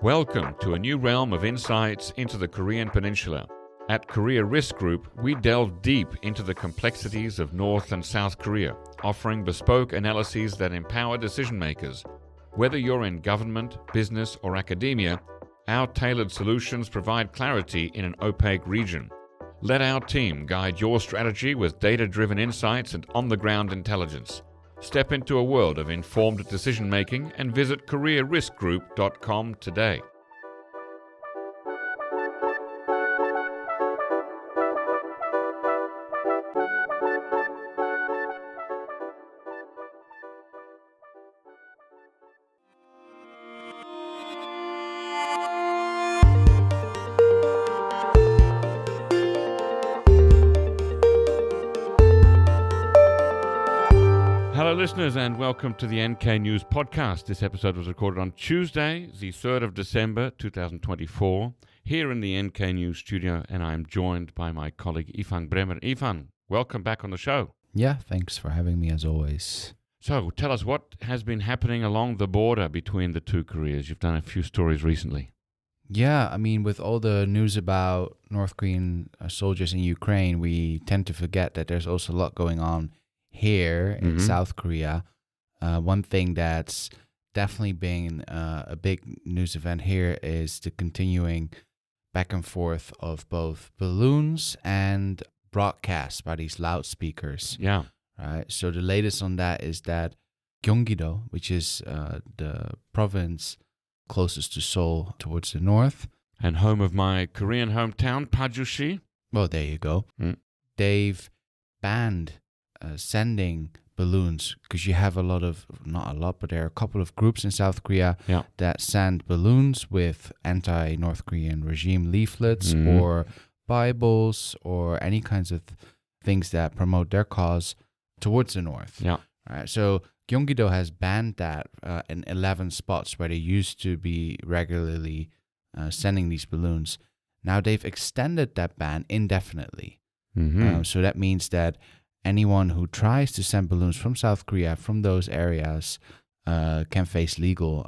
Welcome to a new realm of insights into the Korean Peninsula. At Korea Risk Group, we delve deep into the complexities of North and South Korea, offering bespoke analyses that empower decision makers. Whether you're in government, business, or academia, our tailored solutions provide clarity in an opaque region. Let our team guide your strategy with data-driven insights and on-the-ground intelligence. Step into a world of informed decision-making and visit KoreaRiskGroup.com today. Hello listeners and welcome to the NK News podcast. This episode was recorded on Tuesday, the 3rd of December 2024, here in the NK News studio, and I am joined by my colleague Ifang Bremer. Ifang, welcome back on the show. Yeah, thanks for having me as always. So tell us what has been happening along the border between the two Koreas. You've done a few stories recently. Yeah, I mean, with all the news about North Korean soldiers in Ukraine, we tend to forget that there's also a lot going on here in South Korea. One thing that's definitely been a big news event here is the continuing back and forth of both balloons and broadcasts by these loudspeakers. Yeah. Right. So the latest on that is that Gyeonggi-do, which is the province closest to Seoul towards the north, And home of my Korean hometown, Pajushi. well, there you go. They've banned sending balloons because you have not a lot, but there are a couple of groups in South Korea that send balloons with anti-North Korean regime leaflets or Bibles or any kinds of things that promote their cause towards the north. Yeah. All right, so Gyeonggi-do has banned that in 11 spots where they used to be regularly sending these balloons. Now they've extended that ban indefinitely. So that means that anyone who tries to send balloons from South Korea from those areas can face legal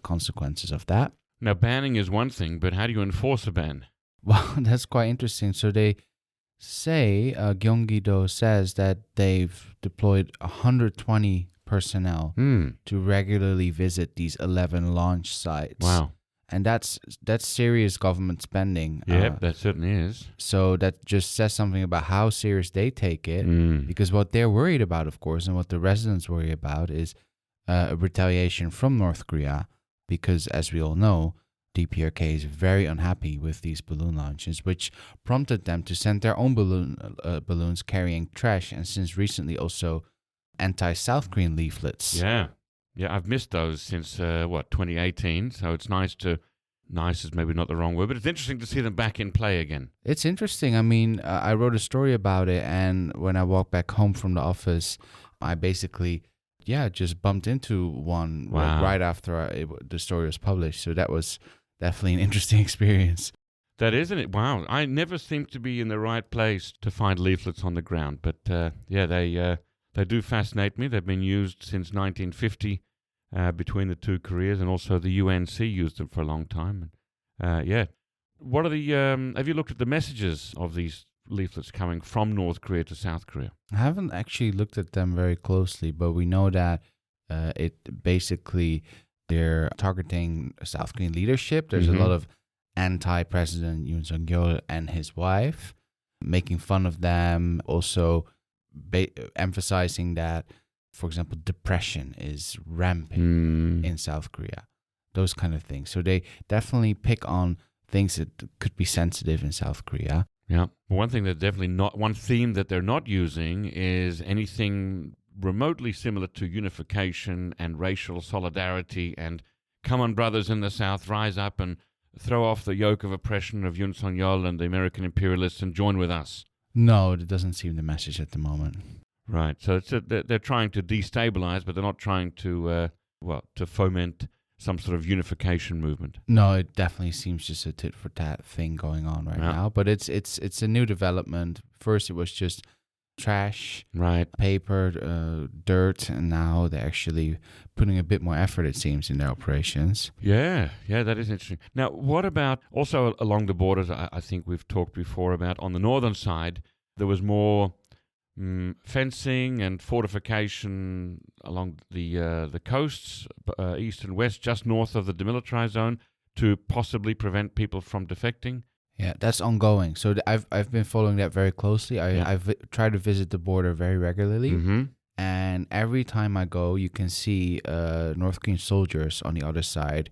consequences of that. Now, banning is one thing, but how do you enforce a ban? Well, that's quite interesting. So they say, Gyeonggi-do says that they've deployed 120 personnel to regularly visit these 11 launch sites. Wow. And that's serious government spending. Yep, that certainly is. So that just says something about how serious they take it. Because what they're worried about, of course, and what the residents worry about is a retaliation from North Korea. Because as we all know, DPRK is very unhappy with these balloon launches, which prompted them to send their own balloons carrying trash, and since recently also anti-South Korean leaflets. Yeah, I've missed those since, 2018, so it's nice is maybe not the wrong word, but it's interesting to see them back in play again. It's interesting. I mean, I wrote a story about it, and when I walked back home from the office, I basically, just bumped into one right after the story was published, so that was definitely an interesting experience. That isn't it? Wow. I never seem to be in the right place to find leaflets on the ground. But they do fascinate me. They've been used since 1950 between the two Koreas, and also the UNC used them for a long time. What are the? Have you looked at the messages of these leaflets coming from North Korea to South Korea? I haven't actually looked at them very closely, but we know that it basically they're targeting South Korean leadership. There's a lot of anti-President Yoon Suk-yeol and his wife, making fun of them, also emphasizing that, for example, depression is rampant in South Korea, those kind of things. So they definitely pick on things that could be sensitive in South Korea. Yeah. One thing that one theme that they're not using is anything remotely similar to unification and racial solidarity and come on brothers in the South, rise up and throw off the yoke of oppression of Yoon Suk-yeol and the American imperialists and join with us. No, it doesn't seem the message at the moment. Right. So they're trying to destabilize, but they're not trying to foment some sort of unification movement. No, it definitely seems just a tit for tat thing going on right now. But it's a new development. First, it was just trash, Right. paper, dirt, and now they're actually putting a bit more effort, it seems, in their operations. Yeah, that is interesting. Now, what about also along the borders? I think we've talked before about on the northern side, there was more fencing and fortification along the coasts, east and west, just north of the demilitarized zone, to possibly prevent people from defecting. Yeah, that's ongoing. So I've been following that very closely. I've tried to visit the border very regularly. Mm-hmm. And every time I go, you can see North Korean soldiers on the other side,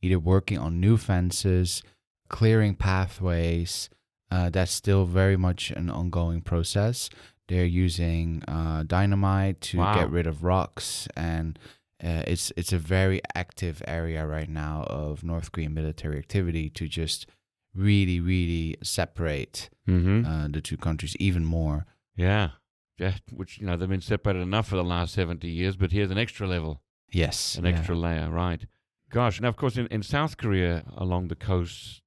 either working on new fences, clearing pathways. That's still very much an ongoing process. They're using dynamite to get rid of rocks, and it's a very active area right now of North Korean military activity to just really, really separate the two countries even more. Yeah, which, they've been separated enough for the last 70 years, but here's an extra level. Yes. An extra layer, right. Gosh, now, of course, in South Korea, along the coast,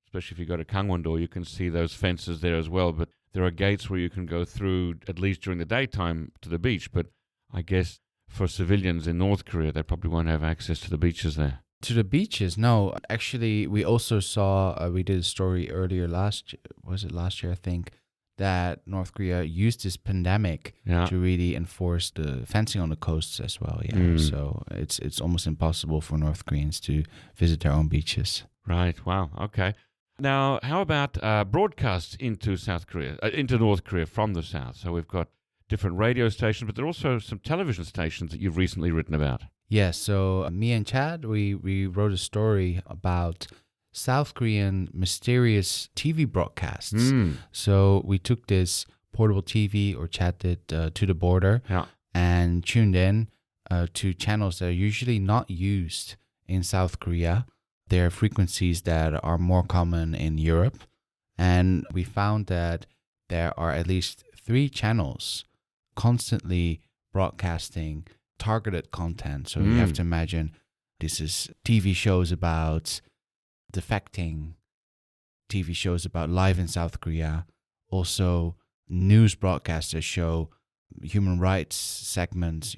especially if you go to Gangwon-do, you can see those fences there as well, but there are gates where you can go through, at least during the daytime, to the beach. But I guess for civilians in North Korea, they probably won't have access to the beaches there. To the beaches? No. Actually, we also saw, we did a story earlier last year, I think, that North Korea used this pandemic to really enforce the fencing on the coasts as well. Yeah. So it's almost impossible for North Koreans to visit their own beaches. Right. Wow. Okay. Now, how about broadcasts into into North Korea from the south? So we've got different radio stations, but there are also some television stations that you've recently written about. Yes. So me and Chad, we wrote a story about South Korean mysterious TV broadcasts. So we took this portable TV, or Chad did, to the border and tuned in to channels that are usually not used in South Korea. There are frequencies that are more common in Europe. And we found that there are at least 3 channels constantly broadcasting targeted content. So you have to imagine this is TV shows about defecting, TV shows about life in South Korea. Also, news broadcasters show human rights segments.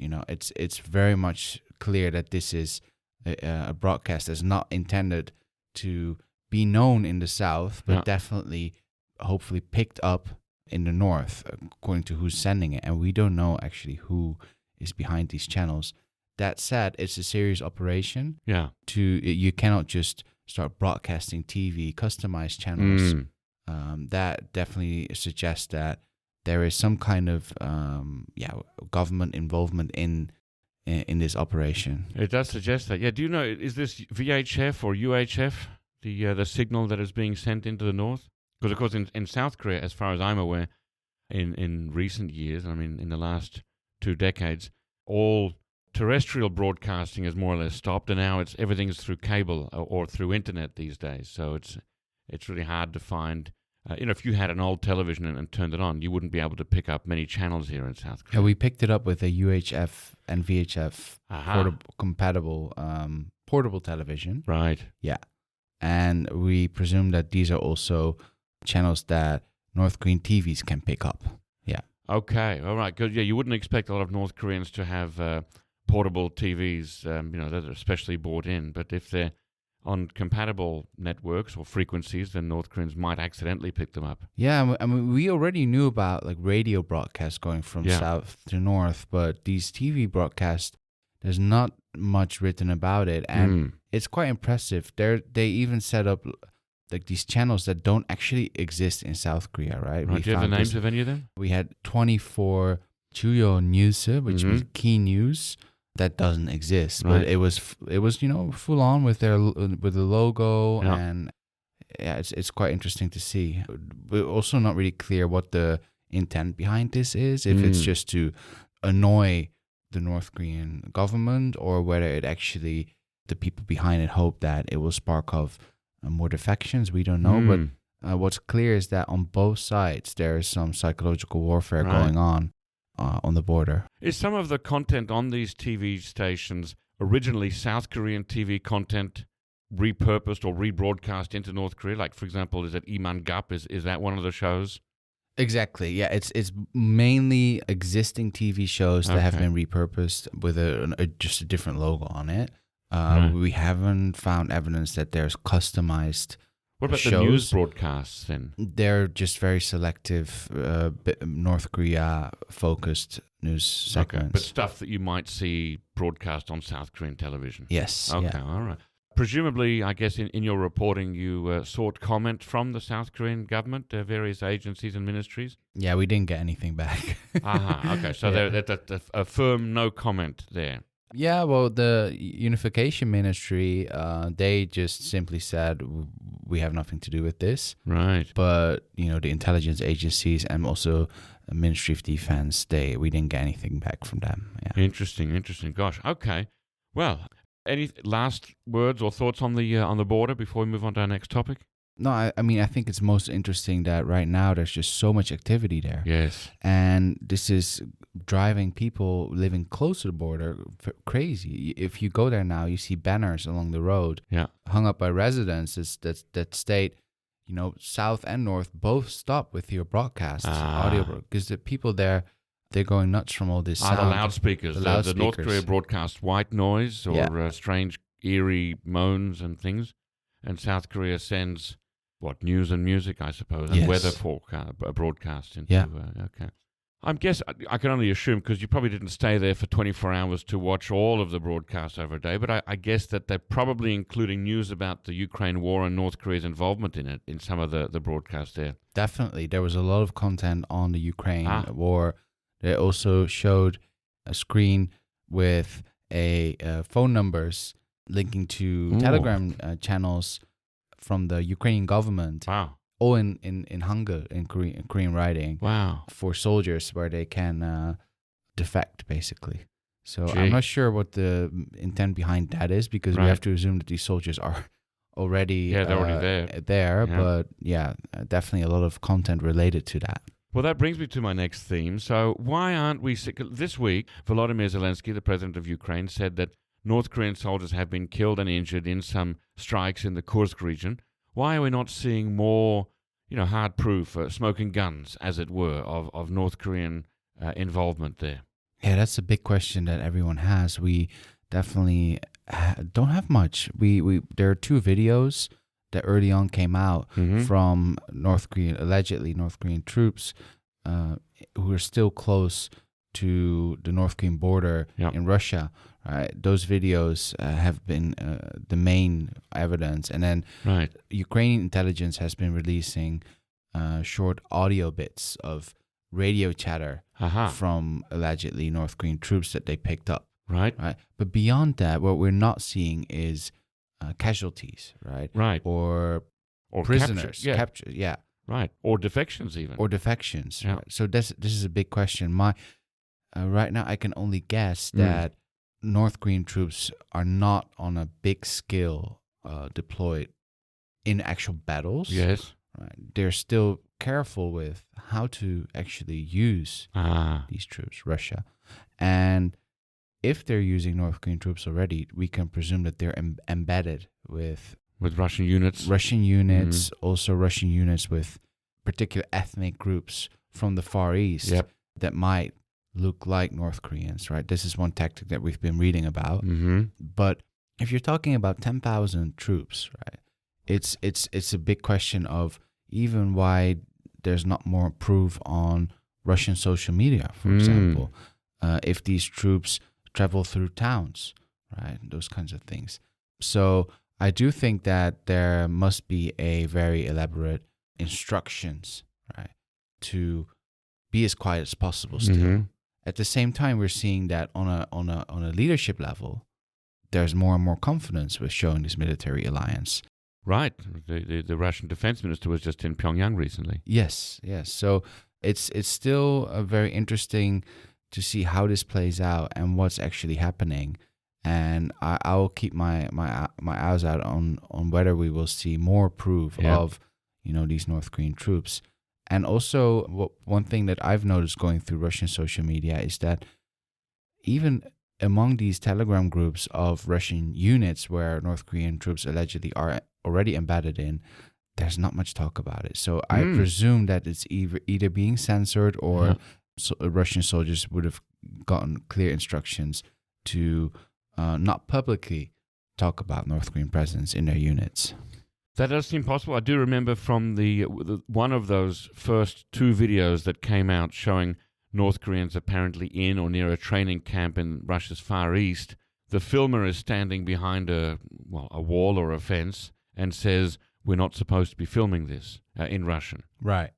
It's very much clear that this is a broadcast that's not intended to be known in the South, but definitely, hopefully, picked up in the North, according to who's sending it. And we don't know actually who is behind these channels. That said, it's a serious operation. Yeah. You cannot just start broadcasting TV, customized channels. That definitely suggests that there is some kind of government involvement in this operation. It does suggest that. Yeah. Do you know, is this VHF or UHF, the signal that is being sent into the north? Because, of course, in South Korea, as far as I'm aware, in recent years, in the last 2 decades, all terrestrial broadcasting is more or less stopped, and now everything's through cable or through internet these days. So it's really hard to find. If you had an old television and turned it on, you wouldn't be able to pick up many channels here in South Korea. Yeah, we picked it up with a UHF and VHF compatible portable television. Right. Yeah. And we presume that these are also channels that North Korean TVs can pick up. Yeah. Okay. All right. Good. Yeah, you wouldn't expect a lot of North Koreans to have portable TVs, that are especially bought in. But if they're on compatible networks or frequencies, then North Koreans might accidentally pick them up. Yeah, we already knew about radio broadcasts going from south to north, but these TV broadcasts, there's not much written about it, and it's quite impressive. They even set up these channels that don't actually exist in South Korea, right? Do you have the names of any of them? We had 24 주요 뉴스, which means key news. That doesn't exist, but it was full on with the logo, and it's quite interesting to see. We're also not really clear what the intent behind this is, if it's just to annoy the North Korean government, or whether it actually, the people behind it hope that it will spark off more defections. We don't know, but what's clear is that on both sides there is some psychological warfare going on the border. Is some of the content on these TV stations originally South Korean TV content repurposed or rebroadcast into North Korea? Like, for example, is it Iman Gap? Is that one of the shows? Exactly. Yeah, it's mainly existing TV shows that have Okay. been repurposed with just a different logo on it. Right. We haven't found evidence that there's customized What about the news shows. broadcasts then? They're just very selective, North Korea focused news Okay, segments. but stuff that you might see broadcast on South Korean television. Yes. Okay, Yeah. all right. Presumably, I guess in your reporting, you sought comment from the South Korean government, various agencies and ministries. Yeah, we didn't get anything back. Okay, so that's a firm no comment there. Yeah, well, the Unification Ministry, they just simply said, we have nothing to do with this. Right. But, the intelligence agencies and also the Ministry of Defense, we didn't get anything back from them. Yeah. Interesting. Gosh, okay. Well, any last words or thoughts on the border before we move on to our next topic? No, I mean, I think it's most interesting that right now there's just so much activity there. Yes. And this is driving people living close to the border crazy. If you go there now, you see banners along the road hung up by residents that state, South and North both stop with your broadcasts, audio, because the people there, they're going nuts from all this sound. The loudspeakers. The North Korea broadcast white noise or strange, eerie moans and things. And South Korea sends, news and music, I suppose, and weather broadcast into... okay. I can only assume, because you probably didn't stay there for 24 hours to watch all of the broadcasts over a day, but I guess that they're probably including news about the Ukraine war and North Korea's involvement in it, in some of the broadcasts there. Definitely. There was a lot of content on the Ukraine war. They also showed a screen with phone numbers linking to Telegram channels from the Ukrainian government. Wow. All in Hangul, in Korean writing. Wow. For soldiers where they can defect, basically. So Gee. I'm not sure what the intent behind that is, because we have to assume that these soldiers are already they're already there. But definitely a lot of content related to that. Well, that brings me to my next theme. So why aren't we... This week, Volodymyr Zelensky, the president of Ukraine, said that North Korean soldiers have been killed and injured in some strikes in the Kursk region. Why are we not seeing more, hard proof, smoking guns, as it were, of North Korean involvement there? Yeah, that's a big question that everyone has. We definitely don't have much. There are 2 videos that early on came out from allegedly North Korean troops who are still close to the North Korean border in Russia. Right, those videos have been the main evidence, and then Ukrainian intelligence has been releasing short audio bits of radio chatter from allegedly North Korean troops that they picked up. Right, but beyond that, what we're not seeing is casualties, right, or prisoners captured, right, or defections even, right? So this is a big question. Right now, I can only guess that North Korean troops are not on a big scale deployed in actual battles. Yes. Right. They're still careful with how to actually use these troops, Russia. And if they're using North Korean troops already, we can presume that they're embedded with Russian units. Also Russian units with particular ethnic groups from the Far East that might look like North Koreans, right? This is one tactic that we've been reading about. But if you're talking about 10,000 troops, right, it's a big question of even why there's not more proof on Russian social media, for example. If these troops travel through towns, right, those kinds of things. So I do think that there must be a very elaborate instructions, right, to be as quiet as possible still. At the same time, we're seeing that on a leadership level, there's more and more confidence with showing this military alliance. Right. The Russian defense minister was just in Pyongyang recently. Yes. So it's still very interesting to see how this plays out and what's actually happening. And I'll keep my eyes out on whether we will see more proof of these North Korean troops. And also, one thing that I've noticed going through Russian social media is that even among these Telegram groups of Russian units where North Korean troops allegedly are already embedded in, there's not much talk about it. So I presume that it's either being censored or Russian soldiers would have gotten clear instructions to not publicly talk about North Korean presence in their units. That does seem possible. I do remember from the one of those first 2 videos that came out showing North Koreans apparently in or near a training camp in Russia's Far East. The filmer is standing behind a wall or a fence and says, "We're not supposed to be filming this," in Russian. Right.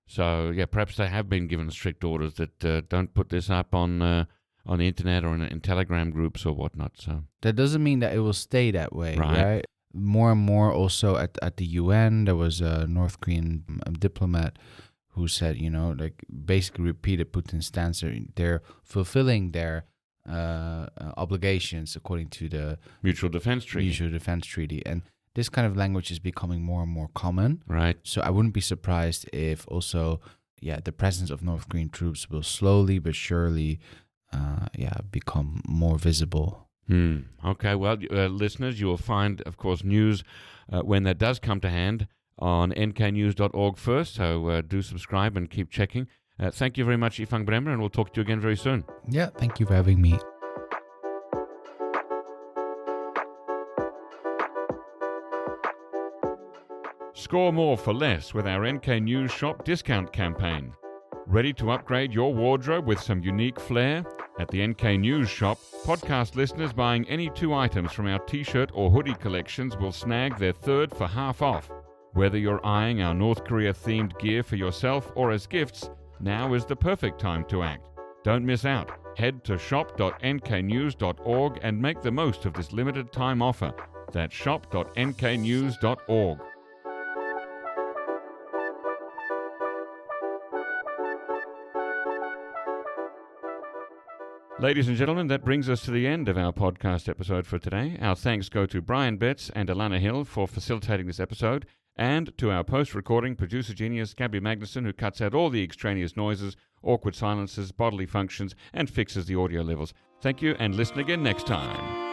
So, yeah, perhaps they have been given strict orders that don't put this up on the internet or in Telegram groups or whatnot. So that doesn't mean that it will stay that way, right? More and more also at the UN, there was a North Korean diplomat who said, basically repeated Putin's stance. They're fulfilling their obligations according to the Mutual Defense Treaty. And this kind of language is becoming more and more common. Right. So I wouldn't be surprised if also, the presence of North Korean troops will slowly but surely, become more visible. Okay, well, listeners, you will find, of course, news when that does come to hand on nknews.org first, so do subscribe and keep checking. Thank you very much, Ifang Bremer, and we'll talk to you again very soon. Yeah, thank you for having me. Score more for less with our NK News Shop discount campaign. Ready to upgrade your wardrobe with some unique flair? At the NK News Shop, podcast listeners buying any 2 items from our t-shirt or hoodie collections will snag their 3rd for half off. Whether you're eyeing our North Korea-themed gear for yourself or as gifts, now is the perfect time to act. Don't miss out. Head to shop.nknews.org and make the most of this limited time offer. That's shop.nknews.org. Ladies and gentlemen, that brings us to the end of our podcast episode for today. Our thanks go to Brian Betts and Alana Hill for facilitating this episode, and to our post-recording producer genius Gabby Magnuson, who cuts out all the extraneous noises, awkward silences, bodily functions, and fixes the audio levels. Thank you, and listen again next time.